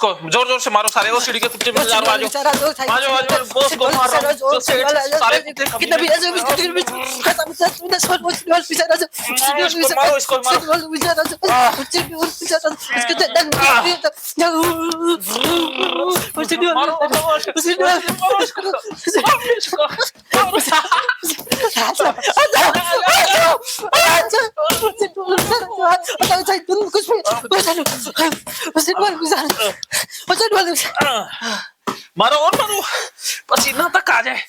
जोर जोर से मारो सारे वो सीढ़ी के कुत्ते में जार बाजो आजो बॉस को मारो तो सारे कुत्ते कितना भी ऐसे भी खत्म से सब बॉस बेचारा मारो इसको मारो बेचारा इसके दन मारो और मारो पसीना तक आ जाए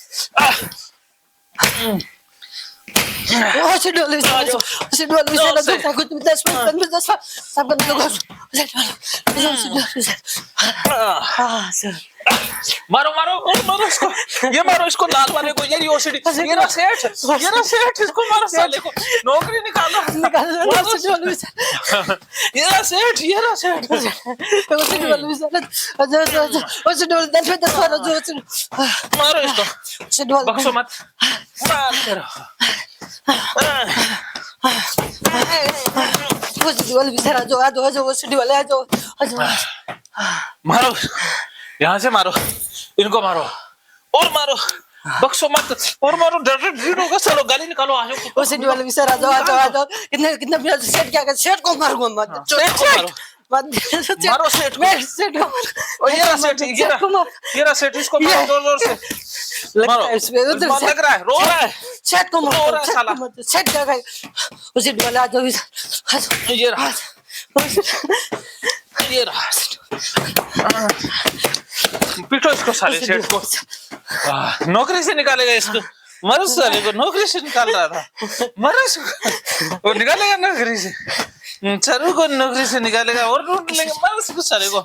मारो मारो और मारो इसको ये मारो इसको लाल वाले को ये ओसीडी ये ना सेठ इसको मारो साले को नौकरी निकालो ये ना सेठ मारो इसको बख्शो मत मार करो मारो यहाँ से मारो इनको मारो और मारो बख्शो मत और मारो डर भीड़ होगा चलो गाली निकालो आ जाओ ओसीडी वाले भी सर आ जाओ कितना भी सेट क्या कर सेट को मारूंगा मत सेठ को मारो मारो सेठ को और ये रहा सेठ इसको मारो जोर जोर से मारो लग रहा है रो रहा है सेट को रो रहा है साला सेट क्या कर ओसीडी वाले आ जाओ ये रहा पीटो इसको साले सेठ को नौकरी से निकालेगा इसको मरो साले को नौकरी से निकाल रहा था मरो इसको वो निकालेगा नौकरी से चरू को नौकरी से निकालेगा और ढूंढ लेंगे मरो इसको साले को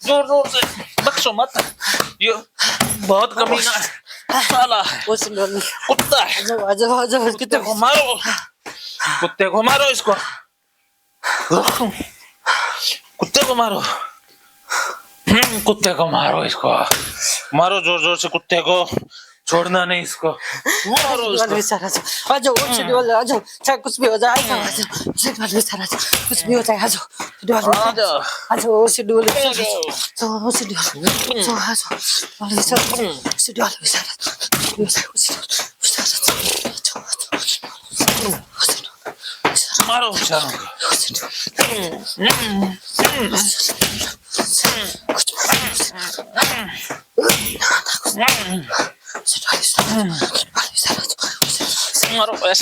जोर जोर से बख्शो मत ये बहुत कमीना है साला कुत्ता है कुत्ते को मारो इसको कुत्ते को मारो कुत्ते को मारो इसको मारो जोर जोर से कुत्ते को छोड़ना नहीं इसको मारो इसको आ जाओ ओसीडी वाले आ जाओ चाहे कुछ भी हो जाए ओसीडी वाले सारा कुछ भी हो जाए आ जाओ ओसीडी वाले आ जाओ ओसीडी वाले आ जाओ ओसीडी वाले मारो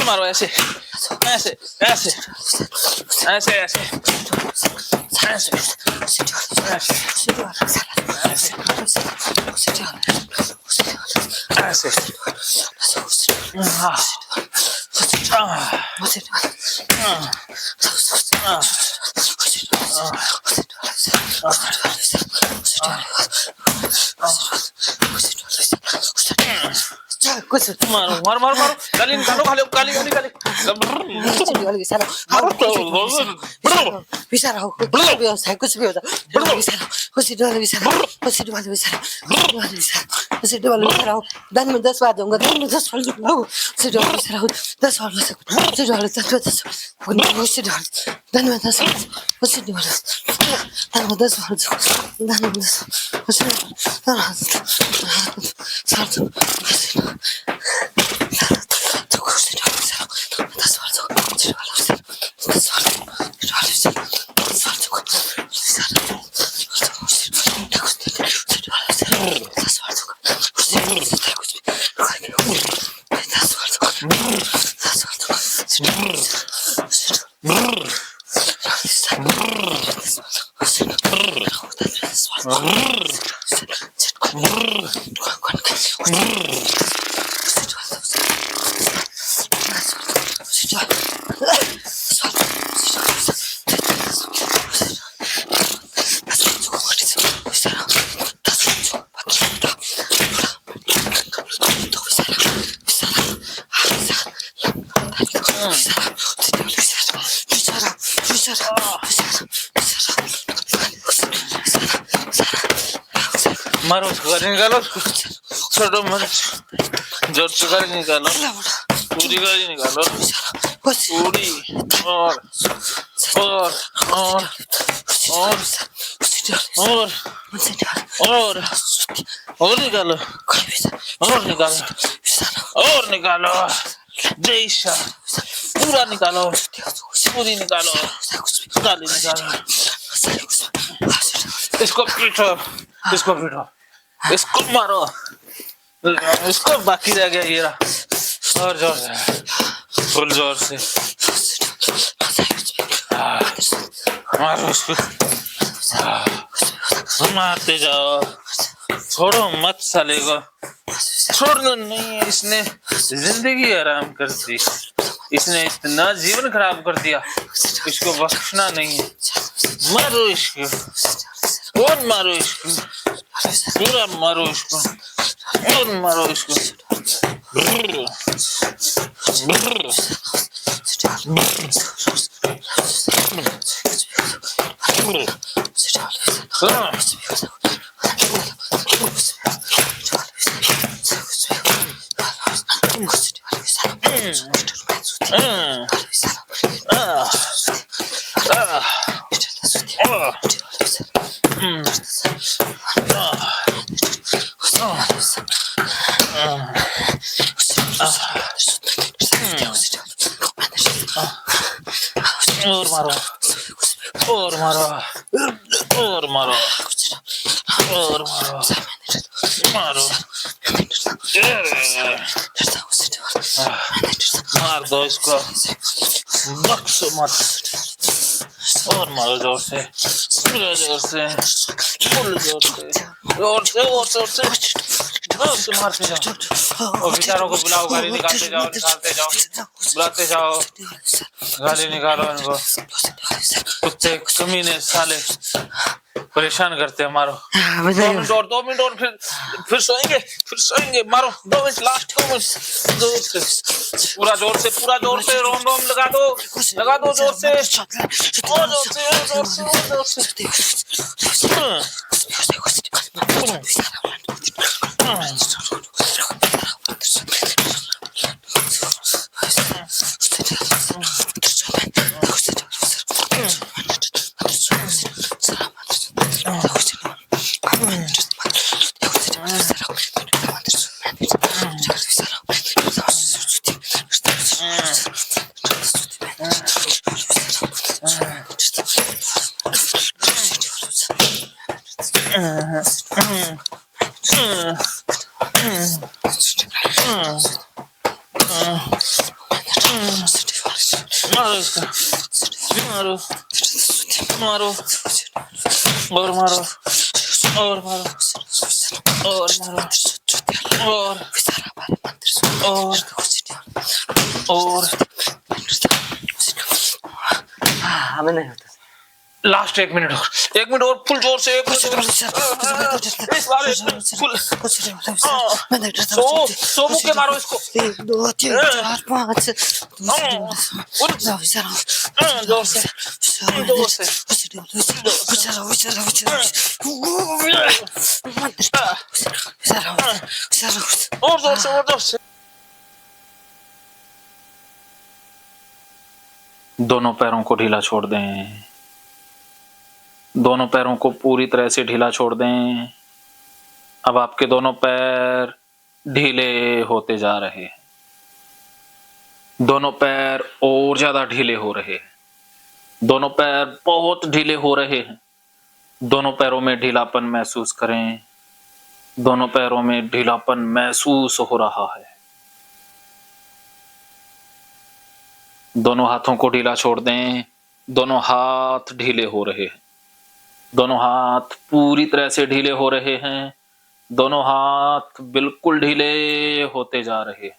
मारो ऐसे ऐसे ऐसे ऐसे ऐसे कुछ मारो मारो मारो मारो गाली निकालो गाली कुछ भी होता दिन में 10 बार दूंगा 10 बार दूंगा 10 मारो उसको गाली निकालो छोड़ो मत जोर से गाली निकालो पूरी गाली निकालो पूरी और और निकालो, और निकालो, और निकालो, जैसा पूरा निकालो, पूरी निकालो, गाली निकालो, इसको पीटो, इसको पीटो, इसको मारो, इसको बाकी रह गया ये रहा, और जोर से, फुल जोर से मारो उसको, मारते जाओ, छोड़ो मत साले को, छोड़ना नहीं है। इसने जिंदगी आराम कर दी, इसने इतना जीवन खराब कर दिया, इसको बख्शना नहीं है। मारो इसको, और मारो इसको, पूरा मारो इसको, और मारो इसको, और मारो, और मारो, और मारो, और मारो, मारो, मार दो इसको, बख्शो मत, और मारो जोर से, पूरे जोर से, फुल जोर से, जोर से, और जोर से मारते जाओ, और बेचारों को बुलाओ, गाली निकालते जाओ, निकालते जाओ, बुलाते जाओ, गाली निकालो इनको, कुत्ते कमीने साले परेशान करते हैं। मारो 2 मिनट और फिर सोएंगे, मारो 2 मिनट, लास्ट 2 मिनट, जोर से, पूरा जोर से, पूरा जोर से, रोम रोम लगा दो जोर से, और जोर से, और जोर से, और जोर से, मारो इसको, मारो, मारो, और मारो, और मारो, और मारो, और हमें नहीं होता। लास्ट 1 मिनट और फुल जोर से, इस बार फुल, सो मुक्के मारो इसको, 1 2 3 4 5 जोर से, जोर से, और जोर से, और जोर से। दोनों पैरों को ढीला छोड़ दें, दोनों पैरों को पूरी तरह से ढीला छोड़ दें। अब आपके दोनों पैर ढीले होते जा रहे हैं, दोनों पैर और ज्यादा ढीले हो रहे हैं, दोनों पैर बहुत ढीले हो रहे हैं। दोनों पैरों में ढीलापन महसूस करें, दोनों पैरों में ढीलापन महसूस हो रहा है। दोनों हाथों को ढीला छोड़ दें, दोनों हाथ ढीले हो रहे हैं, दोनों हाथ पूरी तरह से ढीले हो रहे हैं, दोनों हाथ बिल्कुल ढीले होते जा रहे हैं।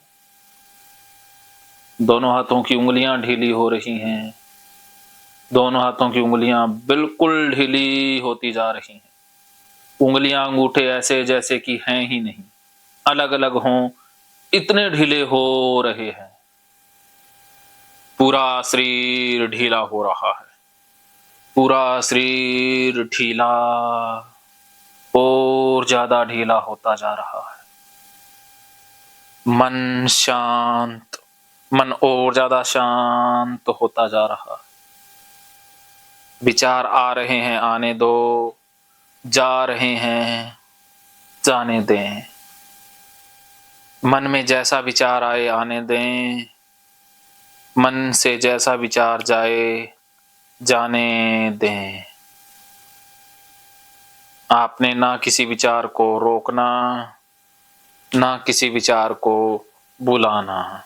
दोनों हाथों की उंगलियां ढीली हो रही हैं, दोनों हाथों की उंगलियां बिल्कुल ढीली होती जा रही हैं। उंगलियां अंगूठे ऐसे जैसे कि हैं ही नहीं, अलग अलग हों, इतने ढीले हो रहे हैं। पूरा शरीर ढीला हो रहा है, पूरा शरीर ढीला और ज्यादा ढीला होता जा रहा है। मन शांत, मन और ज्यादा शांत होता जा रहा है। विचार आ रहे हैं, आने दो, जा रहे हैं जाने दें, मन में जैसा विचार आए आने दें, मन से जैसा विचार जाए जाने दें। आपने ना किसी विचार को रोकना, ना किसी विचार को बुलाना।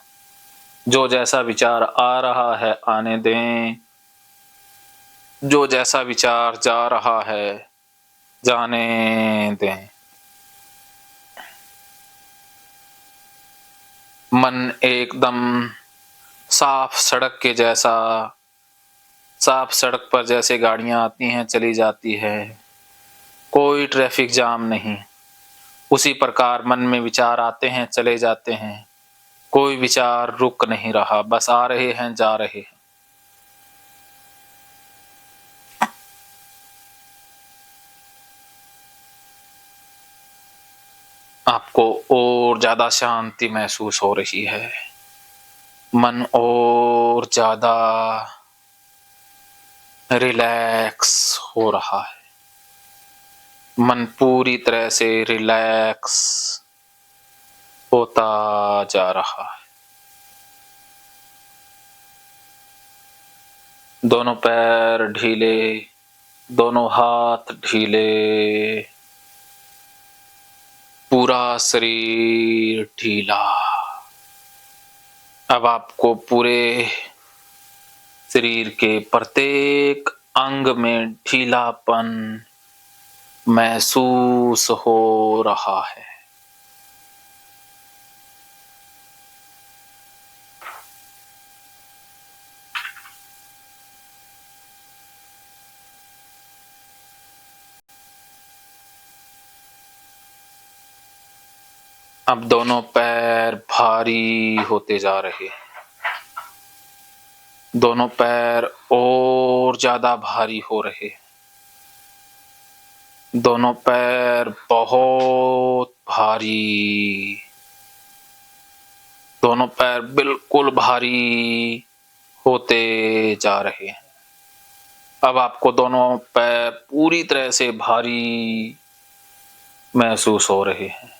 जो जैसा विचार आ रहा है आने दें, जो जैसा विचार जा रहा है जाने दें। मन एकदम साफ सड़क के जैसा, साफ सड़क पर जैसे गाड़ियां आती हैं चली जाती है, कोई ट्रैफिक जाम नहीं, उसी प्रकार मन में विचार आते हैं चले जाते हैं, कोई विचार रुक नहीं रहा, बस आ रहे हैं जा रहे हैं। आपको और ज्यादा शांति महसूस हो रही है, मन और ज्यादा रिलैक्स हो रहा है, मन पूरी तरह से रिलैक्स होता जा रहा है। दोनों पैर ढीले, दोनों हाथ ढीले, पूरा शरीर ढीला। अब आपको पूरे शरीर के प्रत्येक अंग में ढीलापन महसूस हो रहा है। अब दोनों पैर भारी होते जा रहे हैं, दोनों पैर और ज्यादा भारी हो रहे हैं, दोनों पैर बहुत भारी, दोनों पैर बिल्कुल भारी होते जा रहे हैं। अब आपको दोनों पैर पूरी तरह से भारी महसूस हो रहे हैं,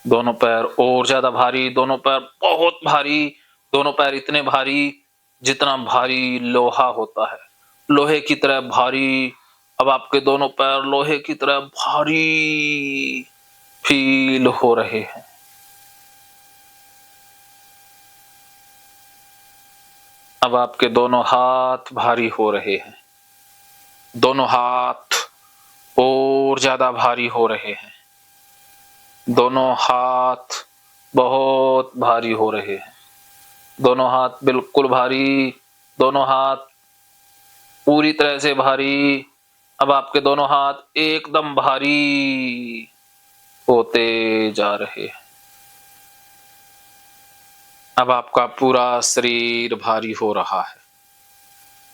दोनों पैर और ज्यादा भारी, दोनों पैर बहुत भारी, दोनों पैर इतने भारी जितना भारी लोहा होता है, लोहे की तरह भारी। अब आपके दोनों पैर लोहे की तरह भारी फील हो रहे हैं। अब आपके दोनों हाथ भारी हो रहे हैं, दोनों हाथ और ज्यादा भारी हो रहे हैं, दोनों हाथ बहुत भारी हो रहे हैं, दोनों हाथ बिल्कुल भारी, दोनों हाथ पूरी तरह से भारी। अब आपके दोनों हाथ एकदम भारी होते जा रहे हैं। अब आपका पूरा शरीर भारी हो रहा है,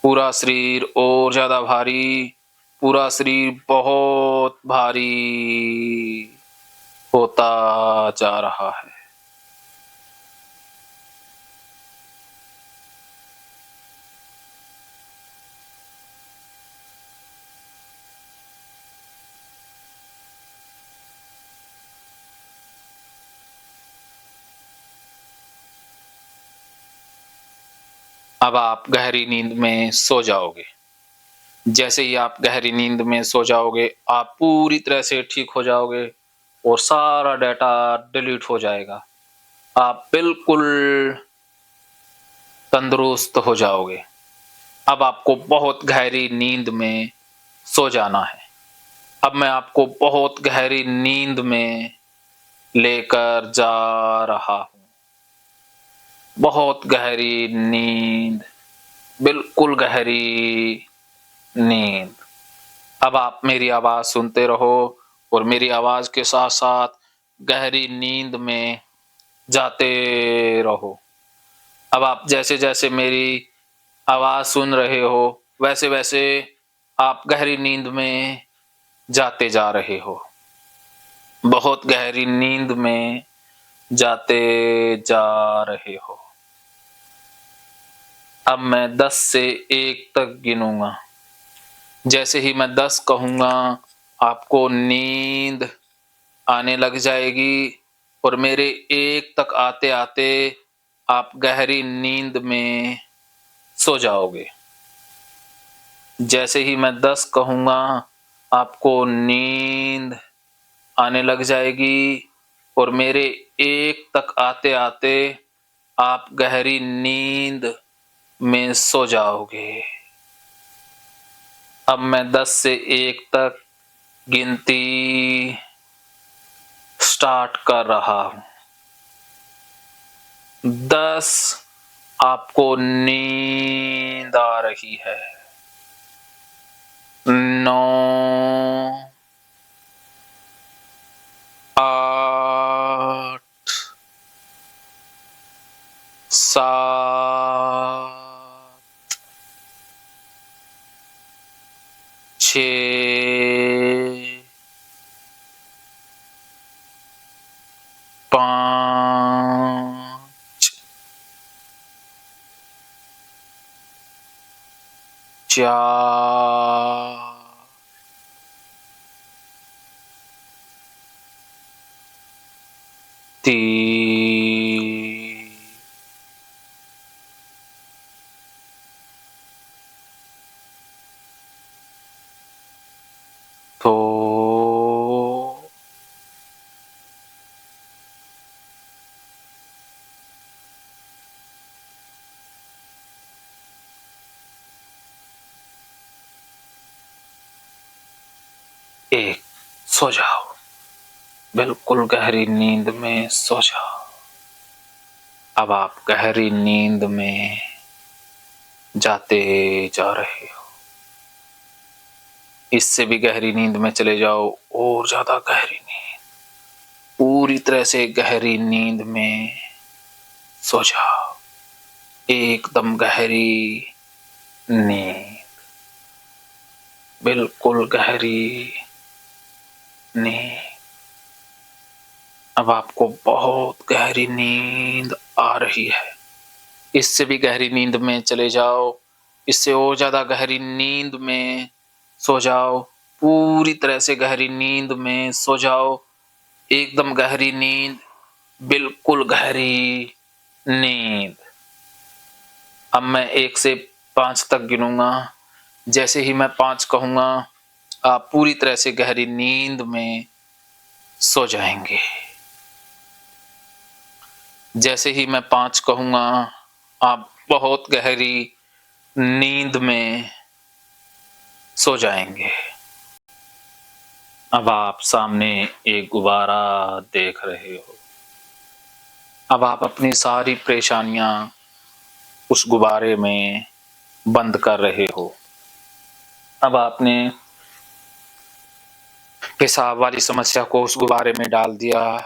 पूरा शरीर और ज्यादा भारी, पूरा शरीर बहुत भारी होता जा रहा है। अब आप गहरी नींद में सो जाओगे। जैसे ही आप गहरी नींद में सो जाओगे, आप पूरी तरह से ठीक हो जाओगे और सारा डाटा डिलीट हो जाएगा। आप बिल्कुल तंदुरुस्त हो जाओगे। अब आपको बहुत गहरी नींद में सो जाना है। अब मैं आपको बहुत गहरी नींद में लेकर जा रहा हूँ। बहुत गहरी नींद, बिल्कुल गहरी नींद। अब आप मेरी आवाज सुनते रहो और मेरी आवाज के साथ साथ गहरी नींद में जाते रहो। अब आप जैसे जैसे मेरी आवाज सुन रहे हो वैसे वैसे आप गहरी नींद में जाते जा रहे हो, बहुत गहरी नींद में जाते जा रहे हो। अब मैं 10 से 1 तक गिनूंगा। जैसे ही मैं 10 कहूँगा आपको नींद आने लग जाएगी और मेरे 1 तक आते-आते आप गहरी नींद में सो जाओगे। जैसे ही मैं 10 कहूँगा आपको नींद आने लग जाएगी और मेरे 1 तक आते-आते आप गहरी नींद में सो जाओगे। अब मैं 10 से 1 तक गिनती स्टार्ट कर रहा हूँ। 10 आपको नींद आ रही है। 9 8 7 6 5 4 3 2 1 सो जाओ। बिल्कुल गहरी नींद में सो जाओ। अब आप गहरी नींद में जाते जा रहे हो। इससे भी गहरी नींद में चले जाओ और ज्यादा गहरी नींद, पूरी तरह से गहरी नींद में सो जाओ। एकदम गहरी नींद, बिल्कुल गहरी नींद। अब आपको बहुत गहरी नींद आ रही है। इससे भी गहरी नींद में चले जाओ। इससे और ज्यादा गहरी नींद में सो जाओ। पूरी तरह से गहरी नींद में सो जाओ। एकदम गहरी नींद, बिल्कुल गहरी नींद। अब मैं 1 से 5 तक गिनूंगा। जैसे ही मैं 5 कहूंगा आप पूरी तरह से गहरी नींद में सो जाएंगे। जैसे ही मैं 5 कहूंगा आप बहुत गहरी नींद में सो जाएंगे। अब आप सामने एक गुब्बारा देख रहे हो। अब आप अपनी सारी परेशानियां उस गुब्बारे में बंद कर रहे हो। अब आपने पेशाब वाली समस्या को उस गुब्बारे में डाल दिया।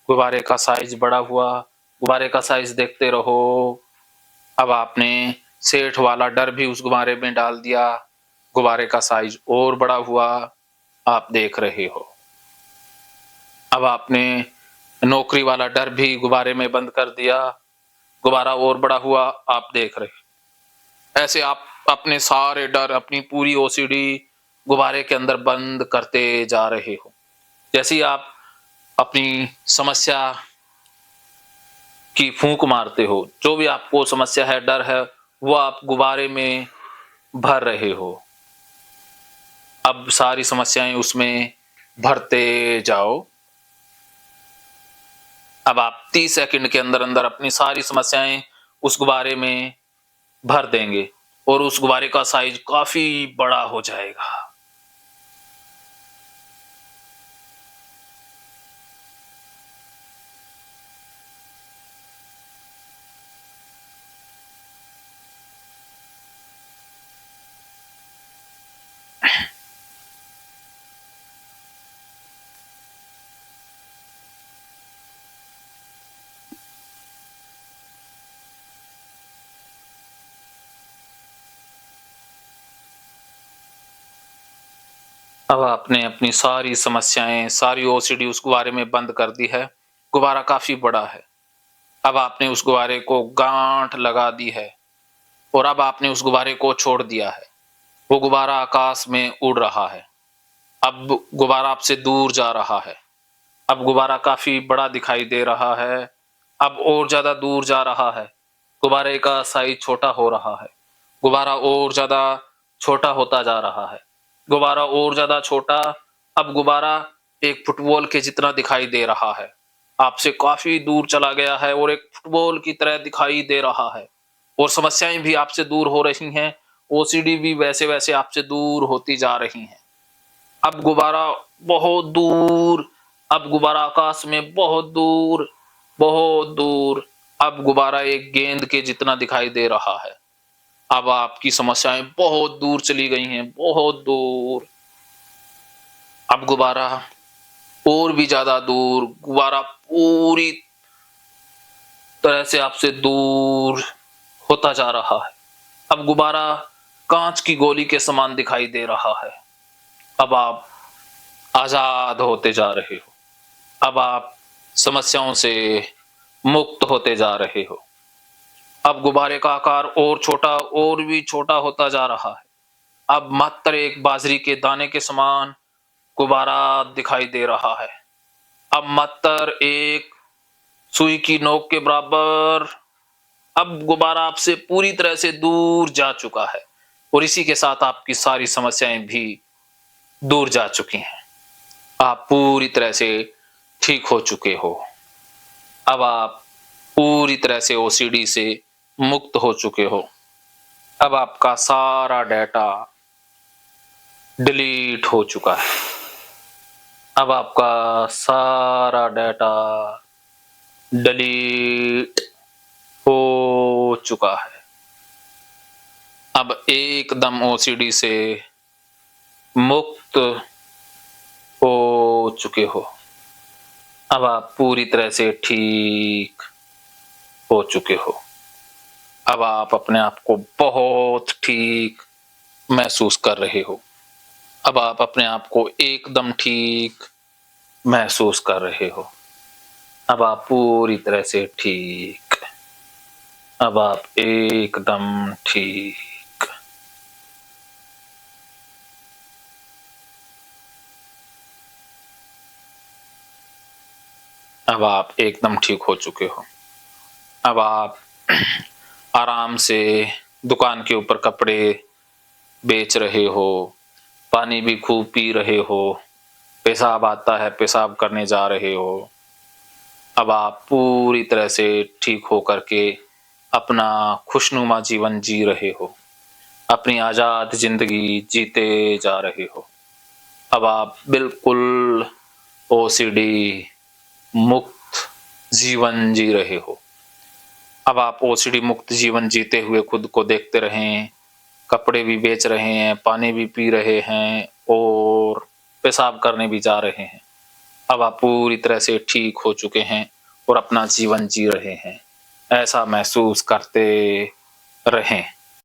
गुब्बारे का साइज बड़ा हुआ। गुब्बारे का साइज देखते रहो। अब आपने सेठ वाला डर भी उस गुब्बारे में डाल दिया। गुब्बारे का साइज और बड़ा हुआ, आप देख रहे हो। अब आपने नौकरी वाला डर भी गुब्बारे में बंद कर दिया। गुब्बारा और बड़ा हुआ, आप देख रहे। ऐसे आप अपने सारे डर, अपनी पूरी ओसीडी गुब्बारे के अंदर बंद करते जा रहे हो। जैसे ही आप अपनी समस्या की फूंक मारते हो, जो भी आपको समस्या है, डर है, वो आप गुब्बारे में भर रहे हो। अब सारी समस्याएं उसमें भरते जाओ। अब आप 30 सेकंड के अंदर अंदर अपनी सारी समस्याएं उस गुब्बारे में भर देंगे और उस गुब्बारे का साइज काफी बड़ा हो जाएगा। अब आपने अपनी सारी समस्याएं, सारी ओसीडी उस गुब्बारे में बंद कर दी है। गुब्बारा काफी बड़ा है। अब आपने उस गुब्बारे को गांठ लगा दी है और अब आपने उस गुब्बारे को छोड़ दिया है। वो गुब्बारा आकाश में उड़ रहा है। अब गुब्बारा आपसे दूर जा रहा है। अब गुब्बारा काफी बड़ा दिखाई दे रहा है। अब और ज्यादा दूर जा रहा है। गुब्बारे का साइज छोटा हो रहा है। गुब्बारा और ज्यादा छोटा होता जा रहा है। गुब्बारा और ज्यादा छोटा। अब गुब्बारा एक फुटबॉल के जितना दिखाई दे रहा है। आपसे काफी दूर चला गया है और एक फुटबॉल की तरह दिखाई दे रहा है। और समस्याएं भी आपसे दूर हो रही हैं। ओसीडी भी वैसे वैसे आपसे दूर होती जा रही हैं। अब गुब्बारा बहुत दूर। अब गुब्बारा आकाश में बहुत दूर, बहुत दूर। अब गुब्बारा एक गेंद के जितना दिखाई दे रहा है। अब आपकी समस्याएं बहुत दूर चली गई हैं, बहुत दूर। अब गुब्बारा और भी ज्यादा दूर। गुब्बारा पूरी तरह से आपसे दूर होता जा रहा है। अब गुब्बारा कांच की गोली के समान दिखाई दे रहा है। अब आप आजाद होते जा रहे हो। अब आप समस्याओं से मुक्त होते जा रहे हो। अब गुब्बारे का आकार और छोटा, और भी छोटा होता जा रहा है। अब मात्र एक बाजरी के दाने के समान गुब्बारा दिखाई दे रहा है। अब मात्र एक सुई की नोक के बराबर। अब गुब्बारा आपसे पूरी तरह से दूर जा चुका है और इसी के साथ आपकी सारी समस्याएं भी दूर जा चुकी हैं। आप पूरी तरह से ठीक हो चुके हो। अब आप पूरी तरह से ओसीडी से मुक्त हो चुके हो। अब आपका सारा डाटा डिलीट हो चुका है। अब आपका सारा डाटा डिलीट हो चुका है। अब एकदम ओसीडी से मुक्त हो चुके हो। अब आप पूरी तरह से ठीक हो चुके हो। अब आप अपने आप को बहुत ठीक महसूस कर रहे हो। अब आप अपने आप को एकदम ठीक महसूस कर रहे हो। अब आप पूरी तरह से ठीक। अब आप एकदम ठीक। अब आप एकदम ठीक हो चुके हो। अब आप आराम से दुकान के ऊपर कपड़े बेच रहे हो। पानी भी खूब पी रहे हो। पेशाब आता है, पेशाब करने जा रहे हो। अब आप पूरी तरह से ठीक हो करके अपना खुशनुमा जीवन जी रहे हो। अपनी आजाद जिंदगी जीते जा रहे हो। अब आप बिल्कुल ओसीडी मुक्त जीवन जी रहे हो। अब आप ओसीडी मुक्त जीवन जीते हुए खुद को देखते रहें। कपड़े भी बेच रहे हैं, पानी भी पी रहे हैं और पेशाब करने भी जा रहे हैं। अब आप पूरी तरह से ठीक हो चुके हैं और अपना जीवन जी रहे हैं। ऐसा महसूस करते रहें।